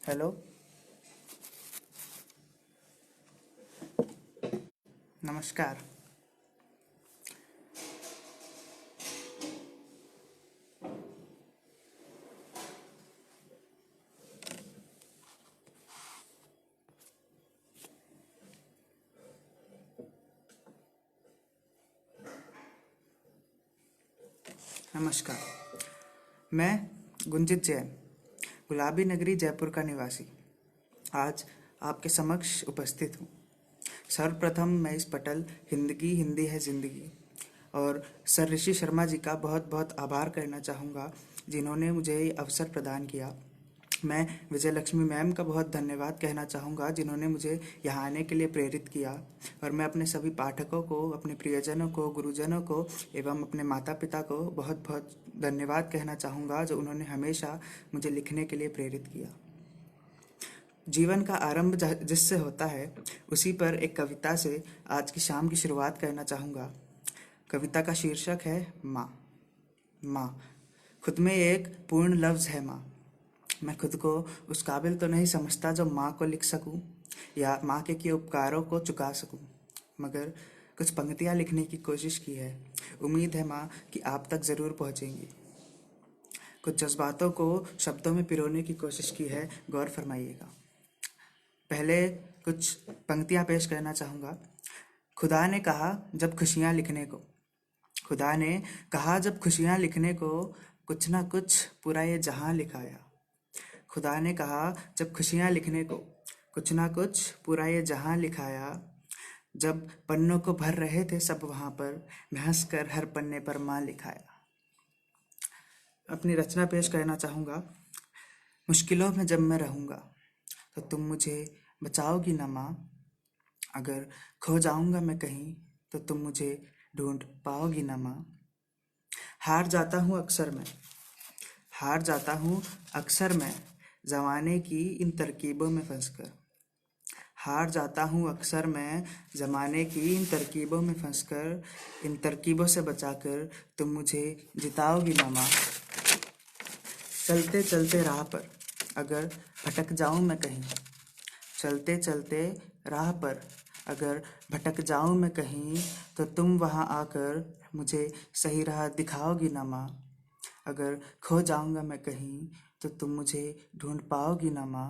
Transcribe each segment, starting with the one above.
Hello. नमस्कार। नमस्कार। मैं गुंजित जैन, गुलाबी नगरी जयपुर का निवासी, आज आपके समक्ष उपस्थित हूँ। सर्वप्रथम मैं इस पटल हिंदगी हिंदी है ज़िंदगी और सर ऋषि शर्मा जी का बहुत बहुत आभार करना चाहूँगा, जिन्होंने मुझे ये अवसर प्रदान किया। मैं विजय लक्ष्मी मैम का बहुत धन्यवाद कहना चाहूँगा, जिन्होंने मुझे यहाँ आने के लिए प्रेरित किया। और मैं अपने सभी पाठकों को, अपने प्रियजनों को, गुरुजनों को एवं अपने माता पिता को बहुत बहुत धन्यवाद कहना चाहूँगा, जो उन्होंने हमेशा मुझे लिखने के लिए प्रेरित किया। जीवन का आरंभ जिससे होता है, उसी पर एक कविता से आज की शाम की शुरुआत करना चाहूँगा। कविता का शीर्षक है माँ। माँ खुद में एक पूर्ण लफ्ज़ है माँ। मैं खुद को उस काबिल तो नहीं समझता जो माँ को लिख सकूं या माँ के किए उपकारों को चुका सकूं, मगर कुछ पंक्तियाँ लिखने की कोशिश की है। उम्मीद है माँ कि आप तक ज़रूर पहुँचेंगी। कुछ जज्बातों को शब्दों में पिरोने की कोशिश की है, गौर फरमाइएगा। पहले कुछ पंक्तियाँ पेश करना चाहूँगा। खुदा ने कहा जब खुशियाँ लिखने को, खुदा ने कहा जब खुशियाँ लिखने को, कुछ ना कुछ पूरा ये जहां लिखाया। खुदा ने कहा जब खुशियाँ लिखने को, कुछ ना कुछ पूरा ये जहां लिखाया। जब पन्नों को भर रहे थे सब वहाँ पर, मैं हंस कर हर पन्ने पर माँ लिखाया। अपनी रचना पेश करना चाहूँगा। मुश्किलों में जब मैं रहूँगा तो तुम मुझे बचाओगी ना माँ। अगर खो जाऊँगा मैं कहीं तो तुम मुझे ढूंढ पाओगी ना माँ। हार जाता हूँ अक्सर मैं, हार जाता हूँ अक्सर मैं, ज़माने की इन तरकीबों में फंसकर। हार जाता हूँ अक्सर मैं, ज़माने की इन तरकीबों में फंसकर। इन तरकीबों से बचाकर तुम मुझे जिताओगी ना माँ। चलते चलते राह पर अगर भटक जाऊँ मैं कहीं, चलते चलते राह पर अगर भटक जाऊँ मैं कहीं, तो तुम वहाँ आकर मुझे सही राह दिखाओगी ना माँ। अगर खो जाऊँगा मैं कहीं तो तुम मुझे ढूंढ पाओगी ना माँ।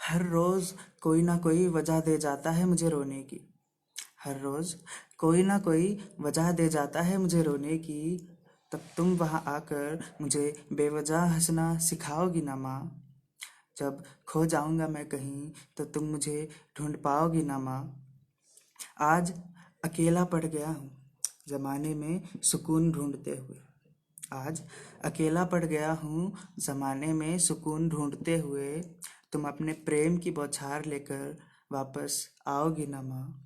हर रोज़ कोई ना कोई वजह दे जाता है मुझे रोने की, हर रोज़ कोई ना कोई वजह दे जाता है मुझे रोने की। तब तुम वहाँ आकर मुझे बेवजह हंसना सिखाओगी ना माँ। जब खो जाऊँगा मैं कहीं तो तुम मुझे ढूंढ पाओगी ना माँ। आज अकेला पड़ गया हूँ ज़माने में सुकून ढूंढते हुए, आज अकेला पड़ गया हूँ ज़माने में सुकून ढूंढते हुए। तुम अपने प्रेम की बौछार लेकर वापस आओगी ना माँ।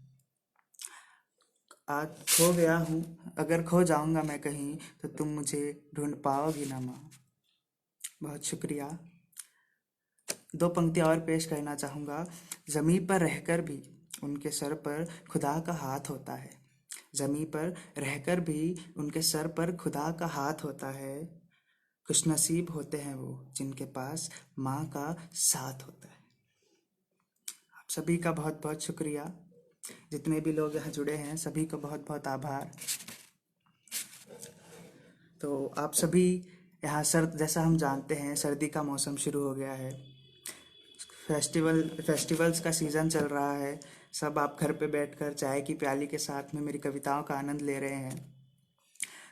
आज खो गया हूँ, अगर खो जाऊँगा मैं कहीं तो तुम मुझे ढूंढ पाओगी ना माँ। बहुत शुक्रिया। दो पंक्तियाँ और पेश करना चाहूँगा। ज़मीं पर रहकर भी उनके सर पर खुदा का हाथ होता है, ज़मीं पर रहकर भी उनके सर पर खुदा का हाथ होता है। खुशनसीब होते हैं वो जिनके पास माँ का साथ होता है। आप सभी का बहुत बहुत शुक्रिया। जितने भी लोग यहाँ जुड़े हैं सभी को बहुत बहुत आभार। तो आप सभी यहाँ जैसा हम जानते हैं, सर्दी का मौसम शुरू हो गया है। फेस्टिवल्स का सीज़न चल रहा है। सब आप घर पे बैठकर चाय की प्याली के साथ में मेरी कविताओं का आनंद ले रहे हैं।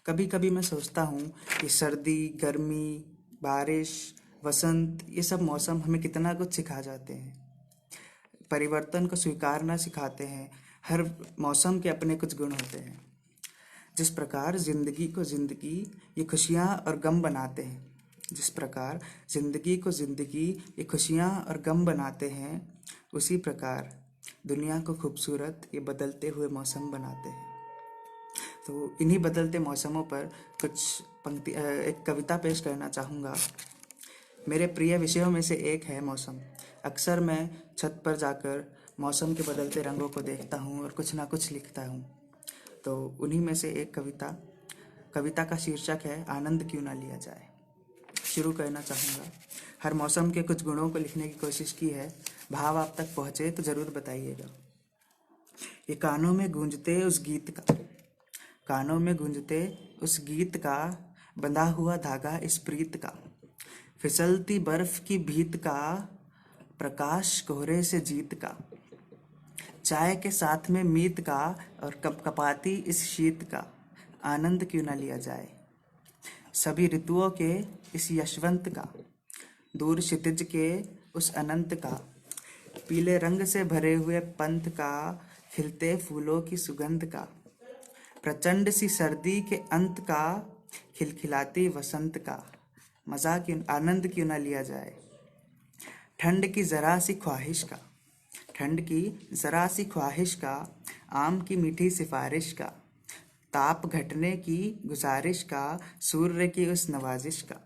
कभी कभी मैं सोचता हूँ कि सर्दी, गर्मी, बारिश, वसंत, ये सब मौसम हमें कितना कुछ सिखा जाते हैं। परिवर्तन को स्वीकारना सिखाते हैं। हर मौसम के अपने कुछ गुण होते हैं। जिस प्रकार ज़िंदगी को ज़िंदगी ये खुशियाँ और गम बनाते हैं, जिस प्रकार ज़िंदगी को ज़िंदगी ये खुशियाँ और गम बनाते हैं, उसी प्रकार दुनिया को खूबसूरत ये बदलते हुए मौसम बनाते हैं। तो इन्हीं बदलते मौसमों पर कुछ एक कविता पेश करना चाहूँगा। मेरे प्रिय विषयों में से एक है मौसम। अक्सर मैं छत पर जाकर मौसम के बदलते रंगों को देखता हूँ और कुछ ना कुछ लिखता हूँ। तो उन्हीं में से एक कविता का शीर्षक है आनंद क्यों ना लिया जाए। शुरू करना चाहूँगा। हर मौसम के कुछ गुणों को लिखने की कोशिश की है। भाव आप तक पहुँचे तो ज़रूर बताइएगा। ये कानों में गूंजते उस गीत का, कानों में गूंजते उस गीत का, बंधा हुआ धागा इस प्रीत का, फिसलती बर्फ की भीत का, प्रकाश कोहरे से जीत का, चाय के साथ में मीत का, और कपकपाती इस शीत का, आनंद क्यों न लिया जाए। सभी ऋतुओं के इस यशवंत का, दूर क्षितिज के उस अनंत का, पीले रंग से भरे हुए पंत का, खिलते फूलों की सुगंध का, प्रचंड सी सर्दी के अंत का, खिलखिलाती वसंत का, मजा क्यों आनंद क्यों ना लिया जाए। ठंड की जरा सी ख्वाहिश का, ठंड की जरा सी ख्वाहिश का, आम की मीठी सिफारिश का, ताप घटने की गुजारिश का, सूर्य की उस नवाजिश का,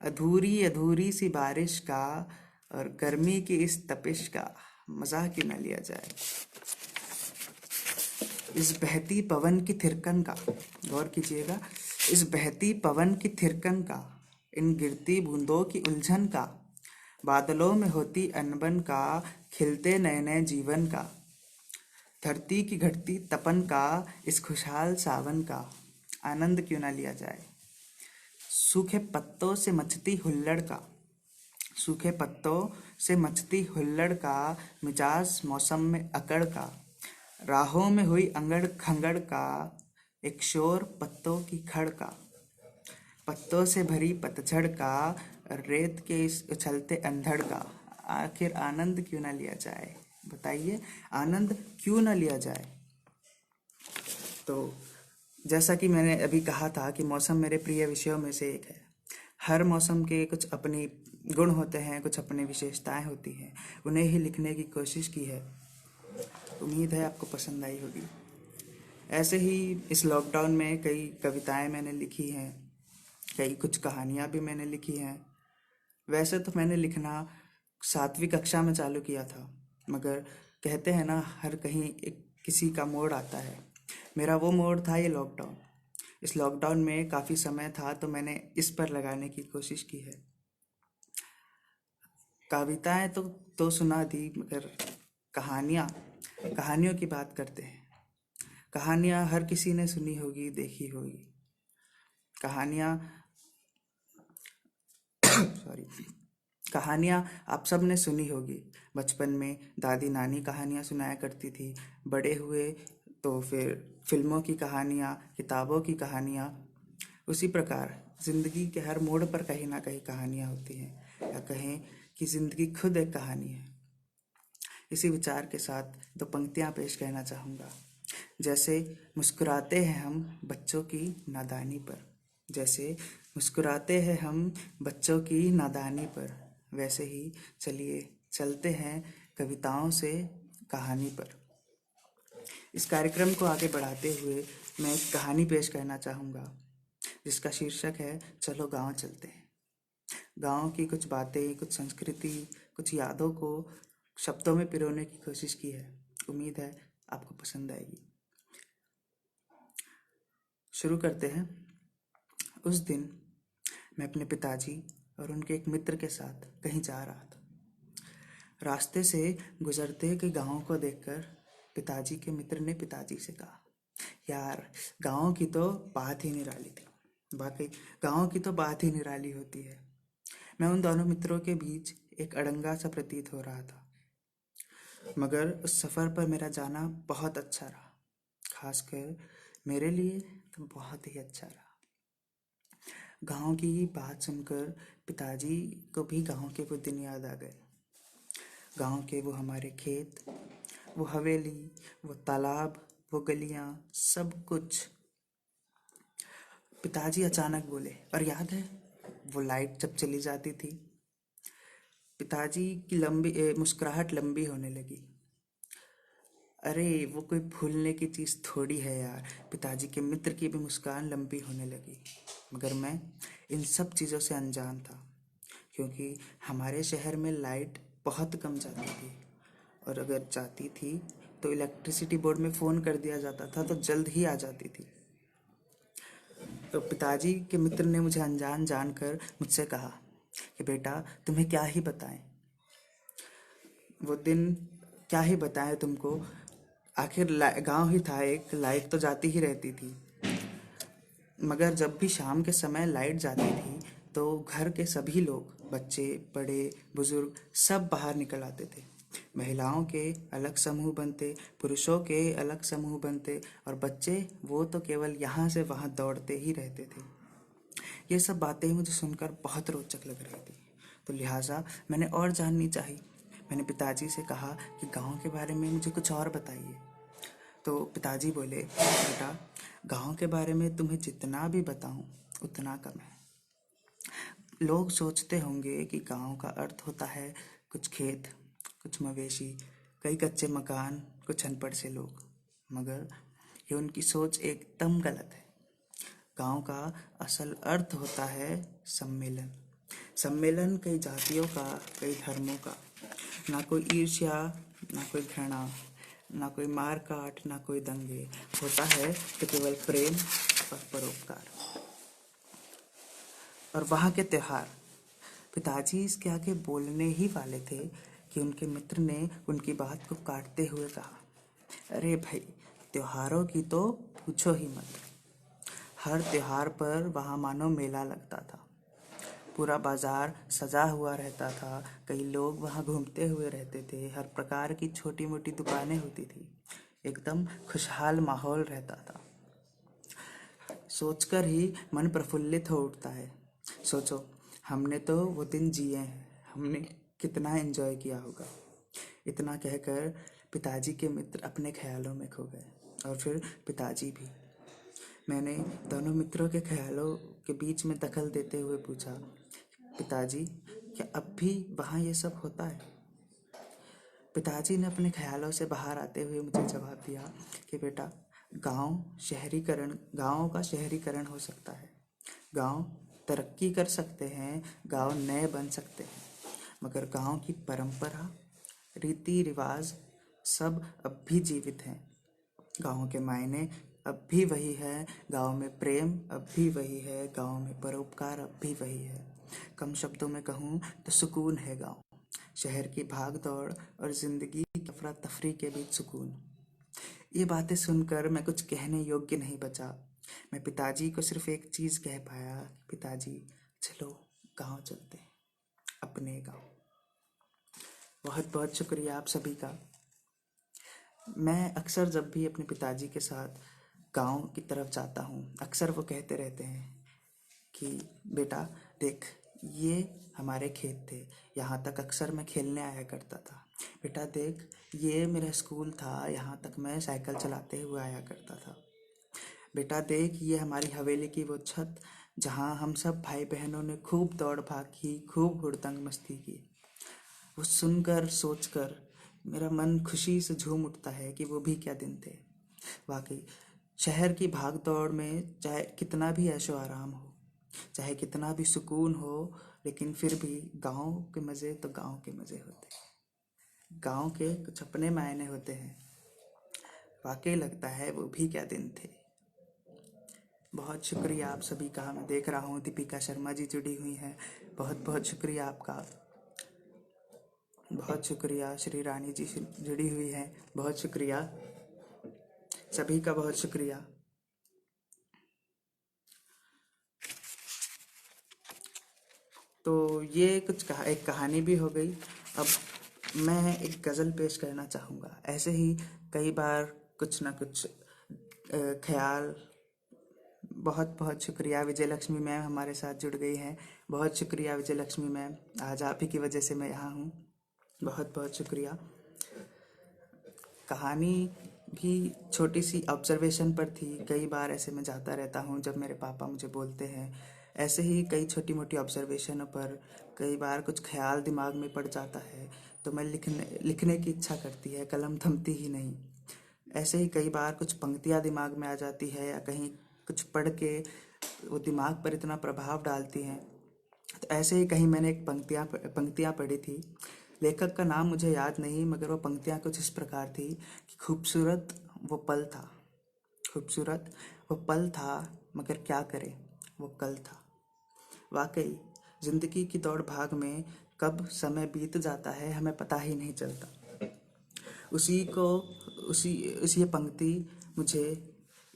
अधूरी अधूरी सी बारिश का, और गर्मी की इस तपिश का, मजा क्यों ना लिया जाए। इस बहती पवन की थिरकन का, गौर कीजिएगा, इस बहती पवन की थिरकन का, इन गिरती बूंदों की उलझन का, बादलों में होती अनबन का, खिलते नए नए जीवन का, धरती की घटती तपन का, इस खुशहाल सावन का, आनंद क्यों ना लिया जाए। सूखे पत्तों से मचती हुल्लड़ का, सूखे पत्तों से मचती हुल्लड़ का, मिजाज मौसम में अकड़ का, राहों में हुई अंगड़ खंगड़ का, एक शोर पत्तों की खड़ का, पत्तों से भरी पतझड़ का, रेत के इस उछलते अंधड़ का, आखिर आनंद क्यों ना लिया जाए। बताइए, आनंद क्यों ना लिया जाए। तो जैसा कि मैंने अभी कहा था कि मौसम मेरे प्रिय विषयों में से एक है। हर मौसम के कुछ अपने गुण होते हैं, कुछ अपनी विशेषताएं होती हैं, उन्हें ही लिखने की कोशिश की है। उम्मीद है आपको पसंद आई होगी। ऐसे ही इस लॉकडाउन में कई कविताएं मैंने लिखी हैं, कई कुछ कहानियां भी मैंने लिखी हैं। वैसे तो मैंने लिखना 7वीं कक्षा में चालू किया था, मगर कहते हैं ना, हर कहीं एक किसी का मोड़ आता है। मेरा वो मोड़ था ये लॉकडाउन। इस लॉकडाउन में काफ़ी समय था तो मैंने इस पर लगाने की कोशिश की है। कविताएं तो सुना दी, मगर कहानियों की बात करते हैं। कहानियां हर किसी ने सुनी होगी, देखी होगी। कहानियां सॉरी कहानियां आप सब ने सुनी होगी। बचपन में दादी नानी कहानियां सुनाया करती थी, बड़े हुए तो फिर फिल्मों की कहानियां, किताबों की कहानियां। उसी प्रकार जिंदगी के हर मोड़ पर कहीं ना कहीं कहानियां होती हैं, या कहें कि जिंदगी खुद एक कहानी है। इसी विचार के साथ 2 पंक्तियां पेश करना चाहूँगा। जैसे मुस्कुराते हैं हम बच्चों की नादानी पर, जैसे मुस्कुराते हैं हम बच्चों की नादानी पर, वैसे ही चलिए चलते हैं कविताओं से कहानी पर। इस कार्यक्रम को आगे बढ़ाते हुए मैं एक कहानी पेश करना चाहूँगा, जिसका शीर्षक है चलो गांव चलते हैं। गांव की कुछ बातें, कुछ संस्कृति, कुछ यादों को शब्दों में पिरोने की कोशिश की है। उम्मीद है आपको पसंद आएगी। शुरू करते हैं। उस दिन मैं अपने पिताजी और उनके एक मित्र के साथ कहीं जा रहा था। रास्ते से गुजरते के गांव को देखकर पिताजी के मित्र ने पिताजी से कहा, यार गांव की तो बात ही निराली थी। वाकई गांव की तो बात ही निराली होती है। मैं उन दोनों मित्रों के बीच एक अड़ंगा सा प्रतीत हो रहा था, मगर उस सफ़र पर मेरा जाना बहुत अच्छा रहा। खासकर मेरे लिए तो बहुत ही अच्छा रहा। गांव की बात सुनकर पिताजी को भी गांव के वो दिन याद आ गए। गांव के वो हमारे खेत, वो हवेली, वो तालाब, वो गलियां, सब कुछ। पिताजी अचानक बोले, और याद है वो लाइट जब चली जाती थी। पिताजी की मुस्कुराहट लंबी होने लगी। अरे वो कोई भूलने की चीज़ थोड़ी है यार। पिताजी के मित्र की भी मुस्कान लंबी होने लगी, मगर मैं इन सब चीज़ों से अनजान था, क्योंकि हमारे शहर में लाइट बहुत कम जाती थी, और अगर जाती थी तो इलेक्ट्रिसिटी बोर्ड में फ़ोन कर दिया जाता था तो जल्द ही आ जाती थी। तो पिताजी के मित्र ने मुझे अनजान जानकर मुझसे कहा कि बेटा तुम्हें क्या ही बताएं, वो दिन क्या ही बताएं तुमको। आखिर गांव ही था, एक लाइट तो जाती ही रहती थी, मगर जब भी शाम के समय लाइट जाती थी तो घर के सभी लोग, बच्चे बड़े बुजुर्ग, सब बाहर निकल आते थे। महिलाओं के अलग समूह बनते, पुरुषों के अलग समूह बनते, और बच्चे वो तो केवल यहाँ से वहाँ दौड़ते ही रहते थे। ये सब बातें मुझे सुनकर बहुत रोचक लग रही थी, तो लिहाजा मैंने और जाननी चाहिए। मैंने पिताजी से कहा कि गांव के बारे में मुझे कुछ और बताइए। तो पिताजी बोले, बेटा गांव के बारे में तुम्हें जितना भी बताऊं उतना कम है। लोग सोचते होंगे कि गांव का अर्थ होता है कुछ खेत, कुछ मवेशी, कई कच्चे मकान, कुछ अनपढ़ से लोग, मगर ये उनकी सोच एकदम गलत है। गांव का असल अर्थ होता है सम्मेलन। सम्मेलन कई जातियों का, कई धर्मों का। ना कोई ईर्ष्या, ना कोई घृणा, ना कोई मार काट, ना कोई दंगे। होता है तो केवल प्रेम और परोपकार। और वहाँ के त्योहार। पिताजी इसके आगे बोलने ही वाले थे कि उनके मित्र ने उनकी बात को काटते हुए कहा, अरे भाई, त्योहारों की तो पूछो ही मत। हर त्योहार पर वहाँ मानो मेला लगता था। पूरा बाजार सजा हुआ रहता था, कई लोग वहाँ घूमते हुए रहते थे, हर प्रकार की छोटी मोटी दुकानें होती थी, एकदम खुशहाल माहौल रहता था। सोचकर ही मन प्रफुल्लित हो उठता है। सोचो, हमने तो वो दिन जिए हैं, हमने कितना एंजॉय किया होगा। इतना कहकर पिताजी के मित्र अपने ख्यालों में खो गए, और फिर पिताजी भी। मैंने दोनों मित्रों के ख्यालों के बीच में दखल देते हुए पूछा, पिताजी क्या अब भी वहाँ ये सब होता है? पिताजी ने अपने ख्यालों से बाहर आते हुए मुझे जवाब दिया कि बेटा, गाँव का शहरीकरण हो सकता है। गांव तरक्की कर सकते हैं, गांव नए बन सकते हैं, मगर गांव की परंपरा, रीति रिवाज सब अब भी जीवित हैं। गांव के मायने अब भी वही है, गांव में प्रेम अब भी वही है, गांव में परोपकार अब भी वही है। कम शब्दों में कहूँ तो सुकून है गांव। शहर की भाग दौड़ और जिंदगी की अफरा तफरी के बीच सुकून। ये बातें सुनकर मैं कुछ कहने योग्य नहीं बचा। मैं पिताजी को सिर्फ एक चीज़ कह पाया, पिताजी चलो गांव चलते हैं, अपने गांव। बहुत बहुत शुक्रिया आप सभी का। मैं अक्सर जब भी अपने पिताजी के साथ गांव की तरफ जाता हूँ, अक्सर वो कहते रहते हैं कि बेटा देख, ये हमारे खेत थे, यहाँ तक अक्सर मैं खेलने आया करता था। बेटा देख, ये मेरा स्कूल था, यहाँ तक मैं साइकिल चलाते हुए आया करता था। बेटा देख, ये हमारी हवेली की वो छत जहाँ हम सब भाई बहनों ने खूब दौड़ भाग की, खूब हुड़दंग मस्ती की। वो सुनकर सोचकर मेरा मन खुशी से झूम उठता है कि वो भी क्या दिन थे। वाकई शहर की भाग दौड़ में चाहे कितना भी ऐशो आराम हो, चाहे कितना भी सुकून हो, लेकिन फिर भी गांव के मज़े तो गांव के मज़े होते हैं। गांव के कुछ अपने मायने होते हैं। वाकई लगता है वो भी क्या दिन थे। बहुत शुक्रिया आप सभी का। मैं देख रहा हूँ दीपिका शर्मा जी जुड़ी हुई हैं, बहुत बहुत शुक्रिया आपका। बहुत शुक्रिया श्री रानी जी जुड़ी हुई हैं, बहुत शुक्रिया सभी का, बहुत शुक्रिया। तो ये एक कहानी भी हो गई। अब मैं एक गज़ल पेश करना चाहूँगा। ऐसे ही कई बार कुछ ना कुछ ख्याल। बहुत बहुत शुक्रिया विजय लक्ष्मी मैम हमारे साथ जुड़ गई हैं। बहुत शुक्रिया विजय लक्ष्मी मैम, आज आप ही की वजह से मैं यहाँ हूँ। बहुत बहुत शुक्रिया। कहानी भी छोटी सी ऑब्जर्वेशन पर थी। कई बार ऐसे मैं जाता रहता हूँ जब मेरे पापा मुझे बोलते हैं। ऐसे ही कई छोटी मोटी ऑब्जर्वेशनों पर कई बार कुछ ख्याल दिमाग में पड़ जाता है, तो मैं लिखने की इच्छा करती है, कलम थमती ही नहीं। ऐसे ही कई बार कुछ पंक्तियाँ दिमाग में आ जाती है, या कहीं कुछ पढ़ के वो दिमाग पर इतना प्रभाव डालती हैं। तो ऐसे ही कहीं मैंने एक पंक्तियाँ पढ़ी थी। लेखक का नाम मुझे याद नहीं, मगर वो पंक्तियाँ कुछ इस प्रकार थी कि खूबसूरत वो पल था, खूबसूरत वो पल था, मगर क्या करें, वो कल था। वाकई जिंदगी की दौड़ भाग में कब समय बीत जाता है हमें पता ही नहीं चलता। उसी को उसी उसी ये पंक्ति मुझे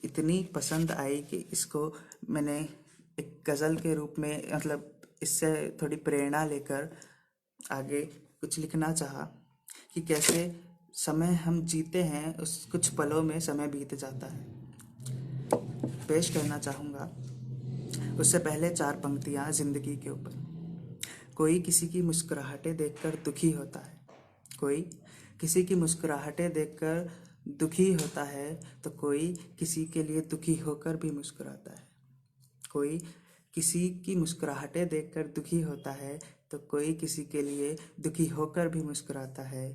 इतनी पसंद आई कि इसको मैंने एक गज़ल के रूप में, मतलब इससे थोड़ी प्रेरणा लेकर आगे कुछ लिखना चाहा कि कैसे समय हम जीते हैं, उस कुछ पलों में समय बीत जाता है। पेश करना चाहूँगा। उससे पहले 4 पंक्तियाँ जिंदगी के ऊपर। कोई किसी की मुस्कुराहटें देखकर दुखी होता है, कोई किसी की मुस्कुराहटें देखकर दुखी होता है, तो कोई किसी के लिए दुखी होकर भी मुस्कुराता है। कोई किसी की मुस्कुराहटें देखकर दुखी होता है, तो कोई किसी के लिए दुखी होकर भी मुस्कुराता है।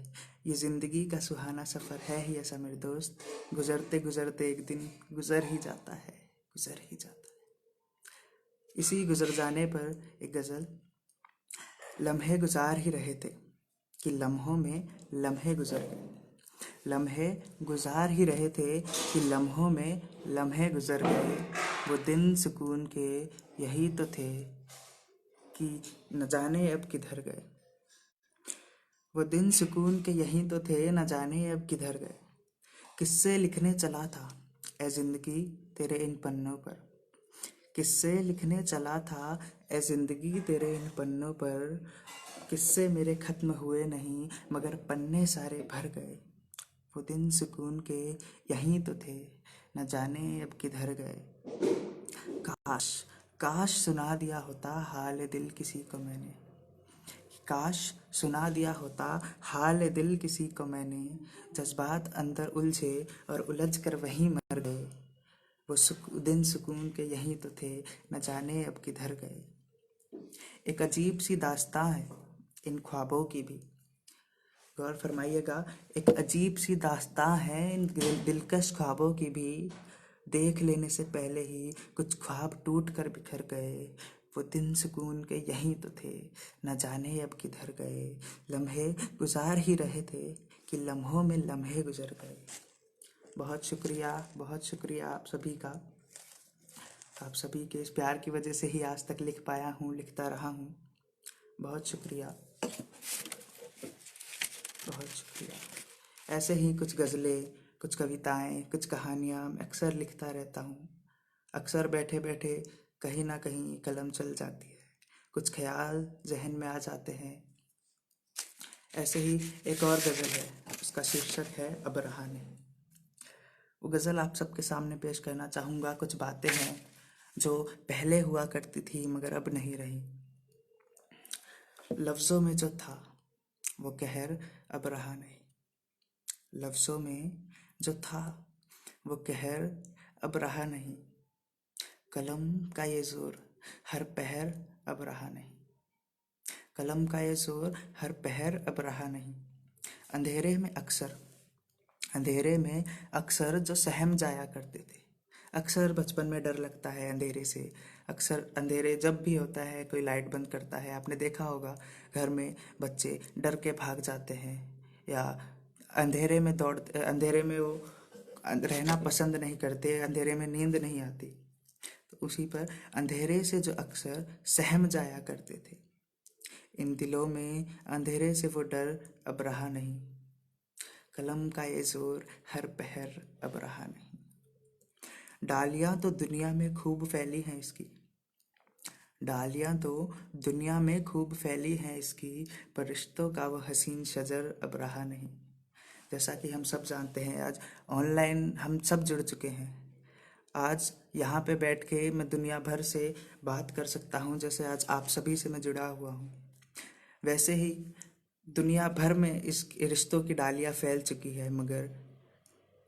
ये ज़िंदगी का सुहाना सफ़र है ही ऐसा मेरे दोस्त, गुजरते गुजरते एक दिन गुजर ही जाता है, गुजर ही जाता है। इसी गुजर जाने पर एक गज़ल। लम्हे गुजार ही रहे थे कि लम्हों में लम्हे गुजर गए, लम्हे गुजार ही रहे थे कि लम्हों में लम्हे गुजर गए। वो दिन सुकून के यही तो थे कि न जाने अब किधर गए, वो दिन सुकून के यही तो थे न जाने अब किधर गए। किस्से लिखने चला था ए जिंदगी तेरे इन पन्नों पर, किस्से लिखने चला था ए जिंदगी तेरे इन पन्नों पर। किस्से मेरे खत्म हुए नहीं मगर पन्ने सारे भर गए। वो दिन सुकून के यहीं तो थे न जाने अब किधर गए। काश काश सुना दिया होता हाल दिल किसी को मैंने, काश सुना दिया होता हाल दिल किसी को मैंने। जज्बात अंदर उलझे और उलझ कर वहीं मर गए। वो दिन सुकून के यहीं तो थे न जाने अब किधर गए। एक अजीब सी दास्तां है इन ख्वाबों की भी, गौर फरमाइएगा। एक अजीब सी दास्तां है इन दिलकश ख्वाबों की भी। देख लेने से पहले ही कुछ ख्वाब टूट कर बिखर गए। वो दिन सुकून के यहीं तो थे न जाने अब किधर गए। लम्हे गुजार ही रहे थे कि लम्हों में लम्हे गुजर गए। बहुत शुक्रिया आप सभी का। आप सभी के इस प्यार की वजह से ही आज तक लिख पाया हूँ, लिखता रहा हूँ। बहुत शुक्रिया, बहुत शुक्रिया। ऐसे ही कुछ गज़लें, कुछ कविताएं, कुछ कहानियाँ मैं अक्सर लिखता रहता हूँ। अक्सर बैठे बैठे कहीं ना कहीं कलम चल जाती है, कुछ ख्याल जहन में आ जाते हैं। ऐसे ही एक और गज़ल है, उसका शीर्षक है अब रहा नहीं। वो गज़ल आप सबके सामने पेश करना चाहूँगा। कुछ बातें हैं जो पहले हुआ करती थी मगर अब नहीं रही। लफ्ज़ों में जो था वो कहर अब रहा नहीं, लफ्ज़ों में जो था वो कहर अब रहा नहीं। कलम का ये ज़ोर हर पहर अब रहा नहीं, कलम का ये ज़ोर हर पहर अब रहा नहीं। अंधेरे में अक्सर, अंधेरे में अक्सर जो सहम जाया करते थे। अक्सर बचपन में डर लगता है अंधेरे से। अक्सर अंधेरे जब भी होता है, कोई लाइट बंद करता है, आपने देखा होगा घर में बच्चे डर के भाग जाते हैं या अंधेरे में अंधेरे में वो रहना पसंद नहीं करते, अंधेरे में नींद नहीं आती। तो उसी पर अंधेरे से जो अक्सर सहम जाया करते थे, इन दिलों में अंधेरे से वो डर अब रहा नहीं। कलम का ये जोर हर पहर अब रहा नहीं। डालियां तो दुनिया में खूब फैली हैं इसकी, डालियां तो दुनिया में खूब फैली हैं इसकी, पर रिश्तों का वो हसीन शजर अब रहा नहीं। जैसा कि हम सब जानते हैं, आज ऑनलाइन हम सब जुड़ चुके हैं। आज यहाँ पे बैठ के मैं दुनिया भर से बात कर सकता हूँ, जैसे आज आप सभी से मैं जुड़ा हुआ हूँ। वैसे ही दुनिया भर में इस रिश्तों की डालियाँ फैल चुकी है, मगर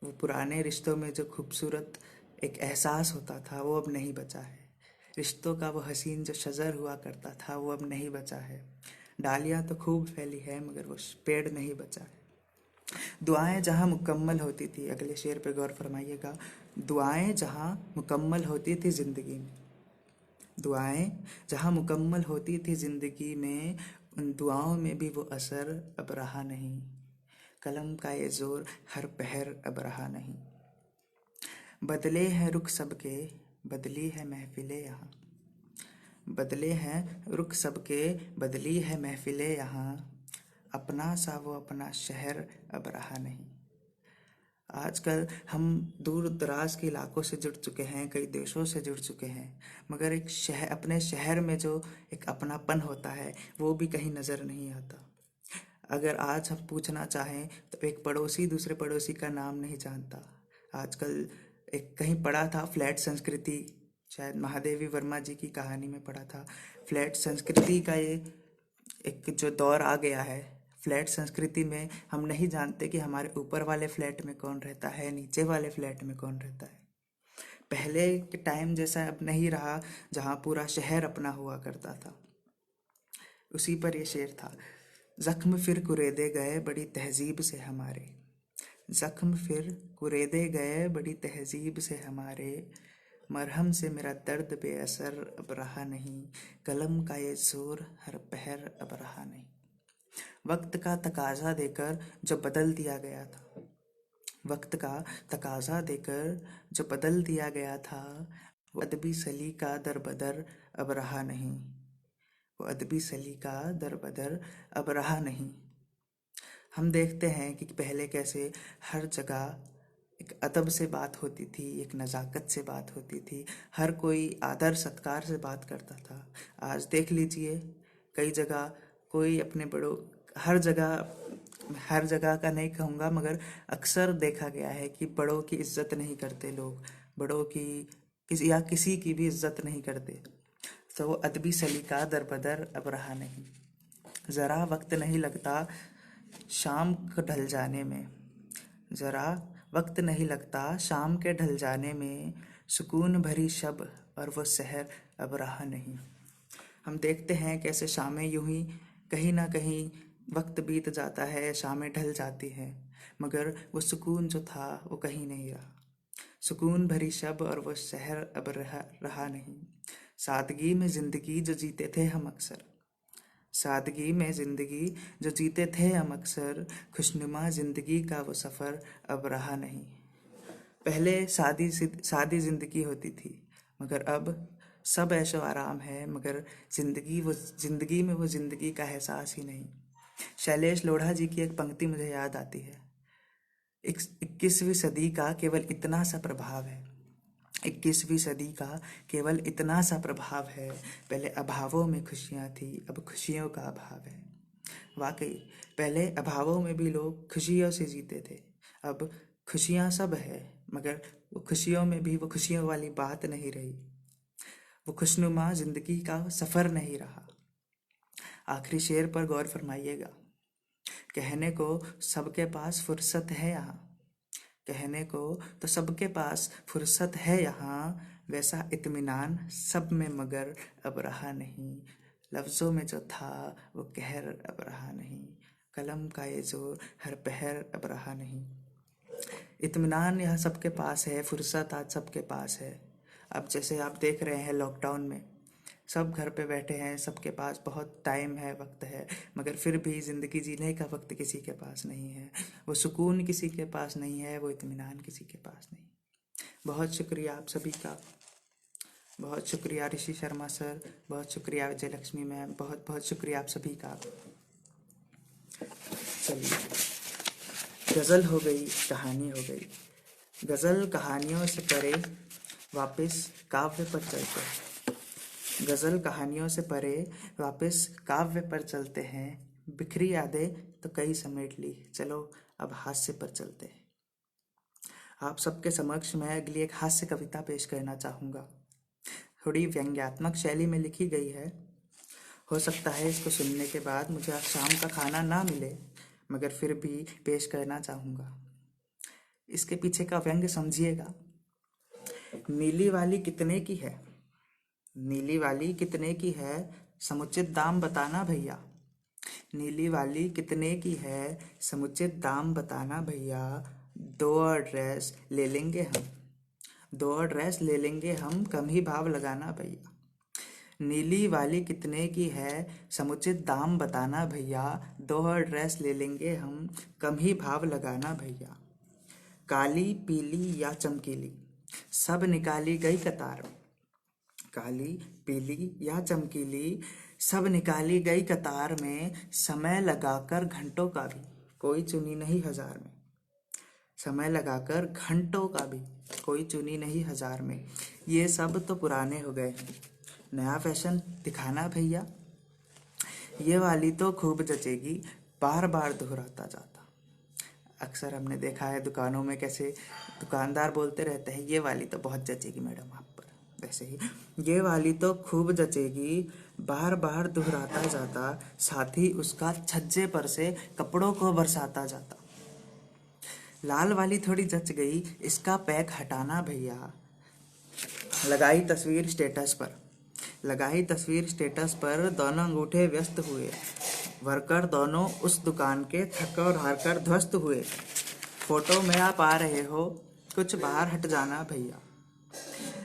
वो पुराने रिश्तों में जो खूबसूरत एक एहसास होता था वो अब नहीं बचा है। रिश्तों का वो हसीन जो शजर हुआ करता था वो अब नहीं बचा है। डालियाँ तो खूब फैली है मगर वो पेड़ नहीं बचा है। दुआएं जहाँ मुकम्मल होती थी, अगले शेर पे गौर फरमाइएगा। दुआएं जहाँ मुकम्मल होती थी ज़िंदगी में, दुआएं जहाँ मुकम्मल होती थी ज़िंदगी में, उन दुआओं में भी वो असर अब रहा नहीं। कलम का ये जोर हर पहर अब रहा नहीं। बदले हैं रुख सबके, बदली है महफिलें यहाँ। बदले हैं रुख सबके, बदली है महफिलें यहाँ। अपना सा वो अपना शहर अब रहा नहीं। आजकल हम दूर दराज के इलाकों से जुड़ चुके हैं, कई देशों से जुड़ चुके हैं, मगर एक शहर, अपने शहर में जो एक अपनापन होता है वो भी कहीं नज़र नहीं आता। अगर आज हम पूछना चाहें तो एक पड़ोसी दूसरे पड़ोसी का नाम नहीं जानता। आजकल एक कहीं पढ़ा था फ्लैट संस्कृति, शायद महादेवी वर्मा जी की कहानी में पढ़ा था। फ्लैट संस्कृति का ये एक जो दौर आ गया है, फ्लैट संस्कृति में हम नहीं जानते कि हमारे ऊपर वाले फ्लैट में कौन रहता है, नीचे वाले फ्लैट में कौन रहता है। पहले के टाइम जैसा अब नहीं रहा जहाँ पूरा शहर अपना हुआ करता था। उसी पर ये शेर था, जख्म फिर कुरेदे गए बड़ी तहजीब से हमारे। जख्म फिर कुरेदे गए बड़ी तहजीब से हमारे। मरहम से मेरा दर्द बेअसर अब रहा नहीं। कलम का ये जोर हर पहर अब रहा नहीं। वक्त का तकाजा देकर जो बदल दिया गया था, वक्त का तकाजा देकर जो बदल दिया गया था, वो अदबी सलीका दर बदर अब रहा नहीं। वो अदबी सलीका दर बदर अब रहा नहीं। हम देखते हैं कि पहले कैसे हर जगह एक अदब से बात होती थी, एक नज़ाकत से बात होती थी, हर कोई आदर सत्कार से बात करता था। आज देख लीजिए कई जगह कोई अपने बड़ों, हर जगह का नहीं कहूँगा मगर अक्सर देखा गया है कि बड़ों की इज्जत नहीं करते लोग, बड़ों की किसी की भी इज्जत नहीं करते। तो वो अदबी सलीका दर बदर अब रहा नहीं। ज़रा वक्त नहीं लगता शाम को ढल जाने में, ज़रा वक्त नहीं लगता शाम के ढल जाने में। सुकून भरी शब और वो सहर अब रहा नहीं। हम देखते हैं कैसे शामें यूं ही कहीं ना कहीं वक्त बीत जाता है, शामें ढल जाती हैं, मगर वो सुकून जो था वो कहीं नहीं रहा। सुकून भरी शब और वो शहर अब रहा नहीं। सादगी में ज़िंदगी जो जीते थे हम अक्सर, सादगी में ज़िंदगी जो जीते थे हम अक्सर। खुशनुमा ज़िंदगी का वो सफ़र अब रहा नहीं। पहले सादी ज़िंदगी होती थी, मगर अब सब ऐशो आराम है, मगर ज़िंदगी में वो ज़िंदगी का एहसास ही नहीं। शैलेश लोढ़ा जी की एक पंक्ति मुझे याद आती है, 21वीं सदी का केवल इतना सा प्रभाव है। 21वीं सदी का केवल इतना सा प्रभाव है। पहले अभावों में खुशियाँ थी, अब खुशियों का अभाव है। वाकई पहले अभावों में भी लोग खुशियों से जीते थे, अब खुशियाँ सब है, मगर वो खुशियों में भी वो खुशियों वाली बात नहीं रही। वो खुशनुमा ज़िंदगी का सफ़र नहीं रहा। आखिरी शेर पर गौर फरमाइएगा। कहने को सबके पास फुर्सत है यहाँ, कहने को तो सबके पास फुर्सत है यहाँ। वैसा इत्मीनान सब में मगर अब रहा नहीं। लफ्ज़ों में जो था वो कहर अब रहा नहीं। कलम का ये जोर हर पहर अब रहा नहीं। इत्मीनान यहाँ सबके पास है, फुर्सत आज सबके पास है। अब जैसे आप देख रहे हैं लॉकडाउन में सब घर पे बैठे हैं, सबके पास बहुत टाइम है, वक्त है, मगर फिर भी ज़िंदगी जीने का वक्त किसी के पास नहीं है। वो सुकून किसी के पास नहीं है, वो इत्मीनान किसी के पास नहीं। बहुत शुक्रिया आप सभी का, बहुत शुक्रिया ऋषि शर्मा सर, बहुत शुक्रिया विजय लक्ष्मी मैम, बहुत बहुत शुक्रिया आप सभी का। चलिए, गज़ल हो गई, कहानी हो गई। गज़ल कहानियों से परे वापस काव्य पर चलते हैं। गज़ल कहानियों से परे वापस काव्य पर चलते हैं। बिखरी यादें तो कई समेट ली, चलो अब हास्य पर चलते हैं। आप सबके समक्ष मैं अगली एक हास्य कविता पेश करना चाहूँगा। थोड़ी व्यंग्यात्मक शैली में लिखी गई है। हो सकता है इसको सुनने के बाद मुझे आज शाम का खाना ना मिले, मगर फिर भी पेश करना चाहूँगा। इसके पीछे का व्यंग्य समझिएगा। नीली वाली कितने की है, नीली वाली कितने की है, समुचित दाम बताना भैया। नीली वाली कितने की है, समुचित दाम बताना भैया। 2 और ड्रेस ले लेंगे हम, 2 और ड्रेस ले लेंगे हम, कम ही भाव लगाना भैया। नीली वाली कितने की है, समुचित दाम बताना भैया। 2 और ड्रेस ले लेंगे हम, कम ही भाव लगाना भैया। काली पीली या चमकीली, सब निकाली गई कतार में। काली पीली या चमकीली सब निकाली गई कतार में, समय लगाकर घंटों का भी कोई चुनी नहीं हजार में। समय लगाकर घंटों का भी कोई चुनी नहीं हजार में। ये सब तो पुराने हो गए, नया फैशन दिखाना भैया। ये वाली तो खूब जचेगी, बार बार दोहराता जाता। अक्सर हमने देखा है दुकानों में कैसे दुकानदार बोलते रहते हैं, ये वाली तो बहुत जचेगी मैडम आप पर। वैसे ही ये वाली तो खूब जचेगी, बार बार दोहराता जाता। साथ ही उसका छज्जे पर से कपड़ों को बरसाता जाता। लाल वाली थोड़ी जच गई, इसका पैक हटाना भैया। लगाई तस्वीर स्टेटस पर, लगाई तस्वीर स्टेटस पर, दोनों अंगूठे व्यस्त हुए। वर्कर दोनों उस दुकान के थक और हार कर ध्वस्त हुए। फोटो में आप आ रहे हो, कुछ बाहर हट जाना भैया।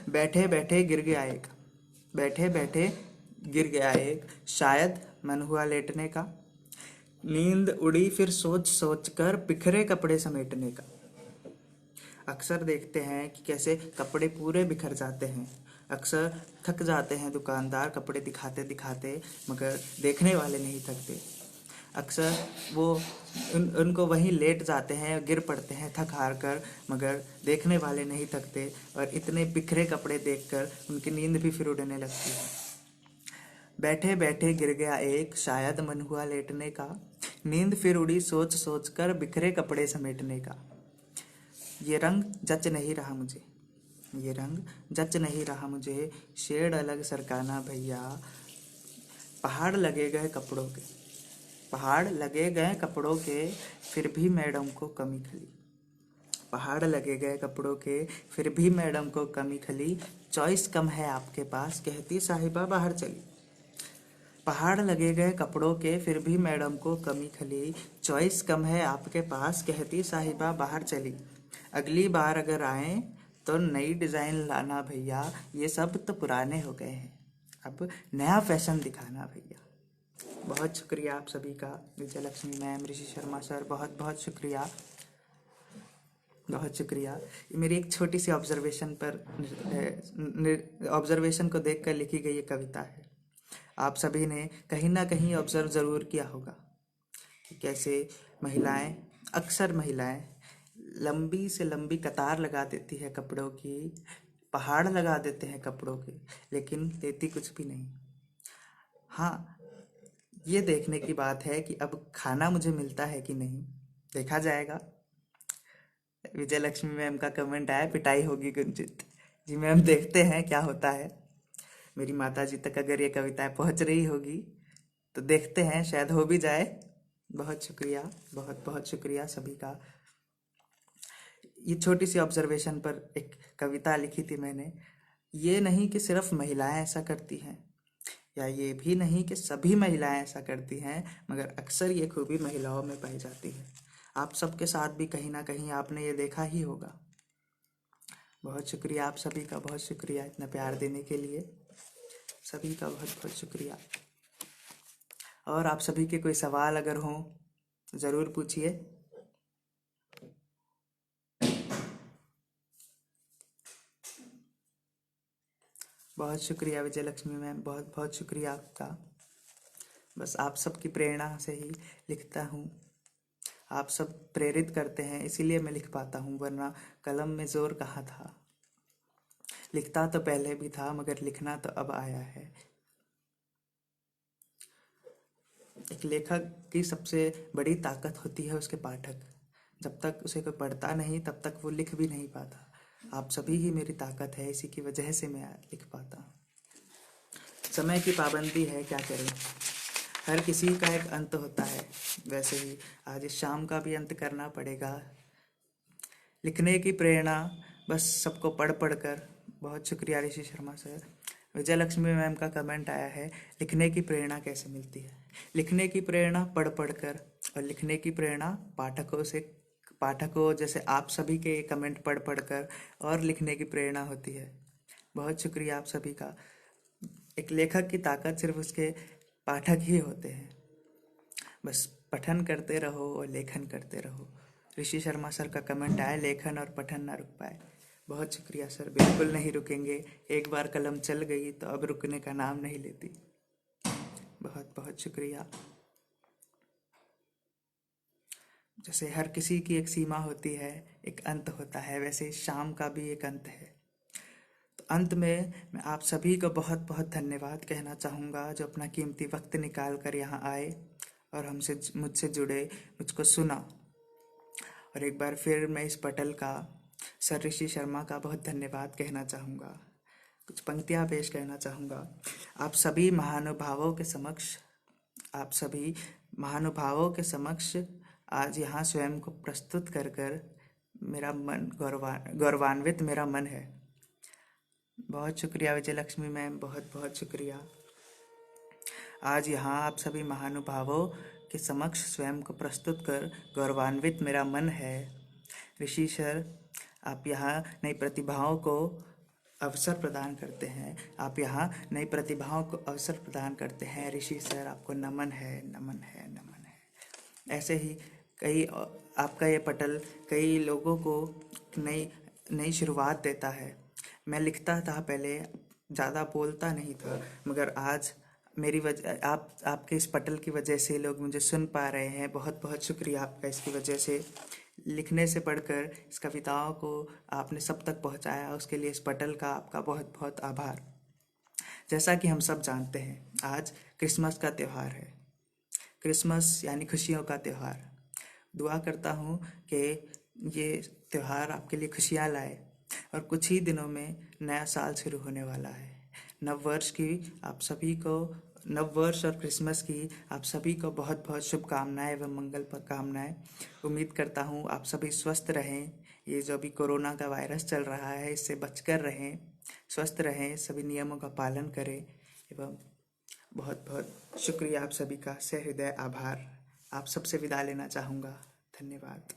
बैठे बैठे गिर गया एक, बैठे बैठे गिर गया एक, शायद मन हुआ लेटने का। नींद उड़ी फिर सोच सोच कर, बिखरे कपड़े समेटने का। अक्सर देखते हैं कि कैसे कपड़े पूरे बिखर जाते हैं। अक्सर थक जाते हैं दुकानदार कपड़े दिखाते दिखाते, मगर देखने वाले नहीं थकते। अक्सर वो उनको वहीं लेट जाते हैं, गिर पड़ते हैं थक हार कर, मगर देखने वाले नहीं थकते। और इतने बिखरे कपड़े देखकर उनकी नींद भी फिर उड़ने लगती है। बैठे बैठे गिर गया एक, शायद मन हुआ लेटने का। नींद फिर उड़ी सोच सोच कर, बिखरे कपड़े समेटने का। ये रंग जच नहीं रहा मुझे, ये रंग जच नहीं रहा मुझे, शेड अलग सरकाना भैया। पहाड़ लगे गए कपड़ों के, पहाड़ लगे गए कपड़ों के, फिर भी मैडम को कमी खली। पहाड़ लगे गए कपड़ों के, फिर भी मैडम को कमी खली। चॉइस कम है आपके पास, कहती साहिबा बाहर चली। पहाड़ लगे गए कपड़ों के, फिर भी मैडम को कमी खली। चॉइस कम है आपके पास, कहती साहिबा बाहर चली। अगली बार अगर आए तो नई डिज़ाइन लाना भैया। ये सब तो पुराने हो गए हैं, अब नया फैशन दिखाना भैया। बहुत शुक्रिया आप सभी का। विजय लक्ष्मी मैम, ऋषि शर्मा सर, बहुत बहुत शुक्रिया, बहुत शुक्रिया। ये मेरी एक छोटी सी ऑब्जर्वेशन को देखकर लिखी गई ये कविता है। आप सभी ने कहीं ना कहीं ऑब्जर्व ज़रूर किया होगा कि कैसे महिलाएं, अक्सर महिलाएं लंबी से लंबी कतार लगा देती है कपड़ों की, पहाड़ लगा देते हैं कपड़ों के, लेकिन लेती कुछ भी नहीं। हाँ, ये देखने की बात है कि अब खाना मुझे मिलता है कि नहीं, देखा जाएगा। विजय लक्ष्मी मैम का कमेंट आया, पिटाई होगी गुंजित। जी मैम, देखते हैं क्या होता है। मेरी माता जी तक अगर ये कविताएं पहुंच रही होगी तो देखते हैं, शायद हो भी जाए। बहुत शुक्रिया, बहुत बहुत शुक्रिया सभी का। ये छोटी सी ऑब्जर्वेशन पर एक कविता लिखी थी मैंने। ये नहीं कि सिर्फ महिलाएं ऐसा करती हैं, या ये भी नहीं कि सभी महिलाएं ऐसा करती हैं, मगर अक्सर ये खूबी महिलाओं में पाई जाती है। आप सबके साथ भी कहीं ना कहीं आपने ये देखा ही होगा। बहुत शुक्रिया आप सभी का, बहुत शुक्रिया इतना प्यार देने के लिए, सभी का बहुत बहुत शुक्रिया। और आप सभी के कोई सवाल अगर हों तो ज़रूर पूछिए। बहुत शुक्रिया विजय लक्ष्मी मैम, बहुत बहुत शुक्रिया आपका। बस आप सबकी प्रेरणा से ही लिखता हूँ, आप सब प्रेरित करते हैं इसीलिए मैं लिख पाता हूँ, वरना कलम में जोर कहाँ था। लिखता तो पहले भी था, मगर लिखना तो अब आया है। एक लेखक की सबसे बड़ी ताकत होती है उसके पाठक। जब तक उसे कोई पढ़ता नहीं तब तक वो लिख भी नहीं पाता। आप सभी ही मेरी ताकत है, इसी की वजह से मैं लिख पाता हूँ। समय की पाबंदी है, क्या करें, हर किसी का एक अंत होता है। वैसे ही आज इस शाम का भी अंत करना पड़ेगा। लिखने की प्रेरणा बस सबको पढ़ पढ़ कर। बहुत शुक्रिया ऋषि शर्मा सर। विजय लक्ष्मी मैम का कमेंट आया है, लिखने की प्रेरणा कैसे मिलती है। लिखने की प्रेरणा पढ़ पढ़ कर, और लिखने की प्रेरणा पाठकों जैसे आप सभी के कमेंट पढ़ पढ़ कर, और लिखने की प्रेरणा होती है। बहुत शुक्रिया आप सभी का। एक लेखक की ताकत सिर्फ उसके पाठक ही होते हैं। बस पठन करते रहो और लेखन करते रहो। ऋषि शर्मा सर का कमेंट आया, लेखन और पठन ना रुक पाए। बहुत शुक्रिया सर, बिल्कुल नहीं रुकेंगे। एक बार कलम चल गई तो अब रुकने का नाम नहीं लेती। बहुत बहुत शुक्रिया। जैसे हर किसी की एक सीमा होती है, एक अंत होता है, वैसे शाम का भी एक अंत है। तो अंत में मैं आप सभी को बहुत बहुत धन्यवाद कहना चाहूँगा, जो अपना कीमती वक्त निकाल कर यहाँ आए और मुझसे जुड़े, मुझको सुना। और एक बार फिर मैं इस पटल का, सर ऋषि शर्मा का बहुत धन्यवाद कहना चाहूँगा। कुछ पंक्तियाँ पेश करना चाहूँगा। आप सभी महानुभावों के समक्ष आप सभी महानुभावों के समक्ष आज यहाँ स्वयं को प्रस्तुत कर कर मेरा मन गौरवान्वित मेरा मन है। बहुत शुक्रिया विजय लक्ष्मी मैम, बहुत बहुत शुक्रिया। आज यहाँ आप सभी महानुभावों के समक्ष स्वयं को प्रस्तुत कर गौरवान्वित मेरा मन है। ऋषि सर, आप यहाँ नई प्रतिभाओं को अवसर प्रदान करते हैं। आप यहाँ नई प्रतिभाओं को अवसर प्रदान करते हैं। ऋषि सर, आपको नमन है, नमन है, नमन है। ऐसे ही कई आपका ये पटल कई लोगों को नई नई शुरुआत देता है। मैं लिखता था पहले, ज़्यादा बोलता नहीं था, मगर आज मेरी वजह आपके इस पटल की वजह से लोग मुझे सुन पा रहे हैं। बहुत बहुत शुक्रिया आपका। इसकी वजह से लिखने से पढ़कर इस कविताओं को आपने सब तक पहुंचाया, उसके लिए इस पटल का आपका बहुत बहुत आभार। जैसा कि हम सब जानते हैं, आज क्रिसमस का त्यौहार है। क्रिसमस यानी खुशियों का त्यौहार। दुआ करता हूँ कि ये त्यौहार आपके लिए खुशियाँ लाए। और कुछ ही दिनों में नया साल शुरू होने वाला है। नववर्ष की आप सभी को, नववर्ष और क्रिसमस की आप सभी को बहुत बहुत शुभकामनाएं एवं मंगल पर कामनाएं। उम्मीद करता हूँ आप सभी स्वस्थ रहें। ये जो अभी कोरोना का वायरस चल रहा है, इससे बचकर रहें, स्वस्थ रहें, सभी नियमों का पालन करें। एवं बहुत बहुत शुक्रिया आप सभी का, सहृदय आभार। आप सबसे विदा लेना चाहूँगा। धन्यवाद।